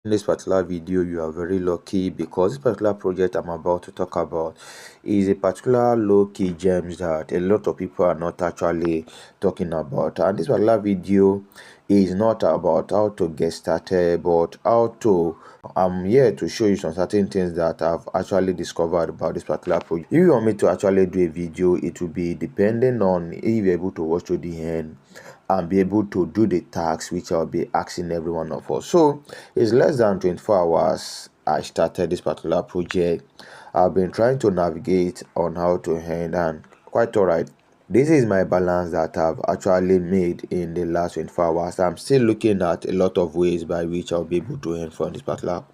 In this particular video, you are very lucky because this particular project I'm about to talk about is a particular low-key gems that a lot of people are not actually talking about. And this particular video is not about how to get started, but how to I'm here to show you some certain things that I've actually discovered about this particular project. If you want me to actually do a video, it will be depending on if you're able to watch to the end and be able to do the tasks which I'll be asking every one of us. So it's less than 24 hours I started this particular project. I've been trying to navigate on how to end and quite alright. This is my balance that I've actually made in the last 24 hours. I'm still looking at a lot of ways by which I'll be able to earn from this particular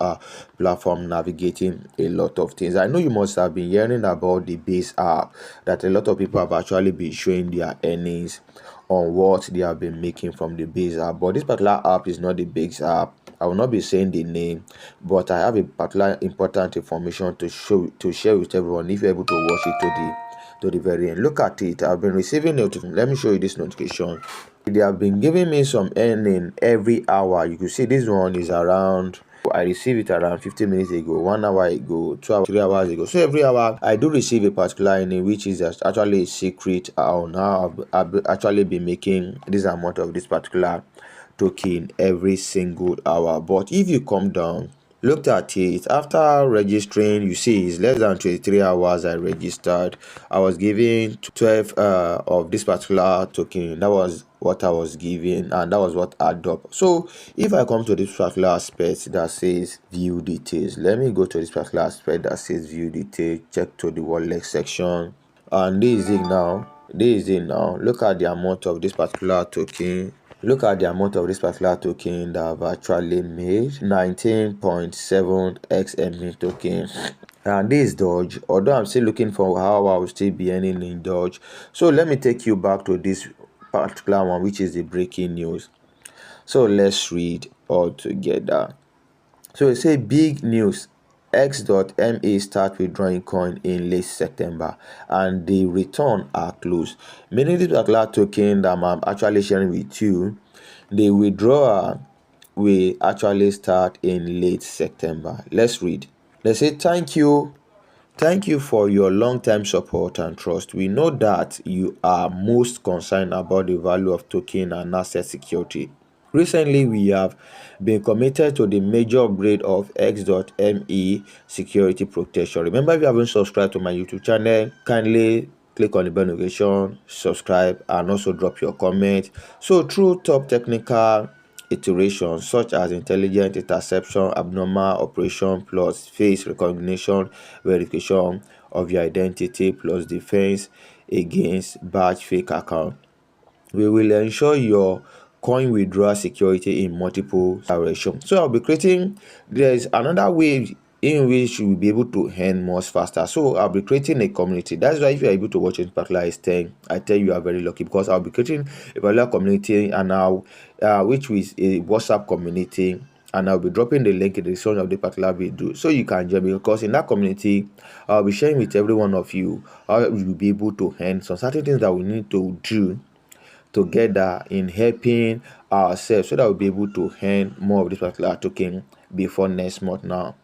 platform, navigating a lot of things. I know you must have been hearing about the base app that a lot of people have actually been showing their earnings on what they have been making from the base app, but this particular app is not the base app. I will not be saying the name, but I have a particular important information to share with everyone if you're able to watch it to the very end. Look at it. I've been receiving notification. Let me show you this notification. They have been giving me some earning every hour. You can see this one is around, I received it around 15 minutes ago, 1 hour ago, 2 hours, 3 hours ago. So every hour I do receive a particular earning, which is actually a secret on how I've actually been making this amount of this particular token every single hour. But if you come down, looked at it after registering, you see it's less than 23 hours I registered. I was given 12 of this particular token. That was what I was given, and that was what added up. So if I come to this particular aspect that says view details, let me go to this particular aspect that says view details, check to the wallet section, and this is it now. Look at the amount of this particular token. Look at the amount of this particular token that I've actually made, 19.7 XME token. And this is Doge, although I'm still looking for how I will still be earning in Doge. So let me take you back to this particular one, which is the breaking news. So let's read all together. So it say big news. X.MA start withdrawing coin in late September and the return are close. Meaning this particular token that I'm actually sharing with you, the withdrawal will actually start in late September. Let's read. They say thank you. Thank you for your long-time support and trust. We know that you are most concerned about the value of token and asset security. Recently, we have been committed to the major upgrade of X.ME security protection. Remember, if you haven't subscribed to my YouTube channel, kindly click on the bell notification, subscribe, and also drop your comment. So, through top technical iterations such as intelligent interception, abnormal operation, plus face recognition, verification of your identity, plus defense against batch fake account, we will ensure your coin withdrawal security in multiple directions. So I'll be creating, there's another way in which you will be able to earn much faster. So I'll be creating a community. That's why if you're able to watch this particular extent, I tell you are very lucky, because I'll be creating a particular community, and now which is a WhatsApp community, and I'll be dropping the link in the description of the particular video so you can join me, because in that community I'll be sharing with every one of you how you'll be able to earn some certain things that we need to do together in helping ourselves so that we'll be able to earn more of this particular token before next month now.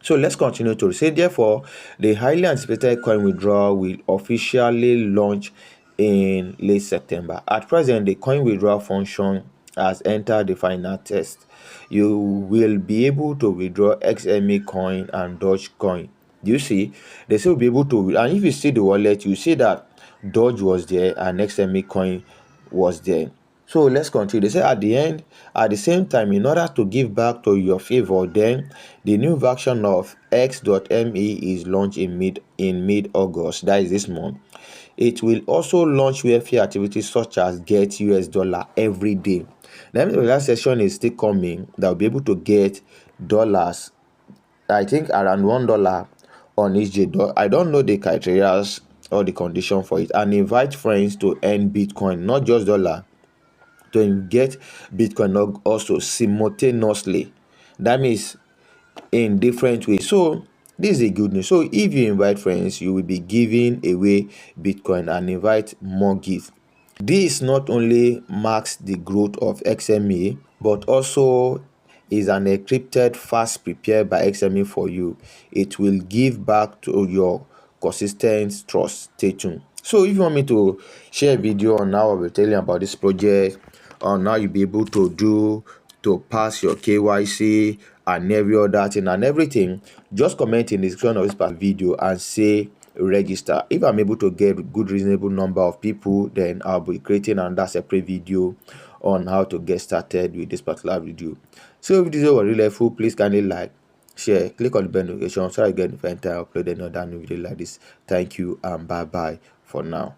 So let's continue to say, therefore, the highly anticipated coin withdrawal will officially launch in late September. At present, the coin withdrawal function has entered the final test. You will be able to withdraw XMA coin and Doge coin. Do you see? They say we'll be able to, and if you see the wallet, you see that Doge was there and XMA coin was there. So let's continue. They say at the end, at the same time, in order to give back to your favor, then the new version of X.ME is launched in mid August. That is this month. It will also launch welfare activities such as get US dollar every day. Then the last session is still coming that will be able to get dollars. I think around $1 on each day. I don't know the criteria or the condition for it. And invite friends to earn Bitcoin, not just dollar, to get Bitcoin also simultaneously. That means in different ways. So this is a good news. So if you invite friends, you will be giving away Bitcoin and invite more gifts. This not only marks the growth of XMA, but also is an encrypted fast prepared by XME for you. It will give back to your consistent trust. Stay tuned. So if you want me to share a video on how I will tell you about this project, on how you'll be able to do to pass your KYC and every other thing and everything, just comment in the description of this video and say register. If I'm able to get a good reasonable number of people, then I'll be creating another separate video on how to get started with this particular video. So if this video was really helpful, please kindly like, share, click on the bell notification so I get notified anytime I upload another new video like this. Thank you and bye bye for now.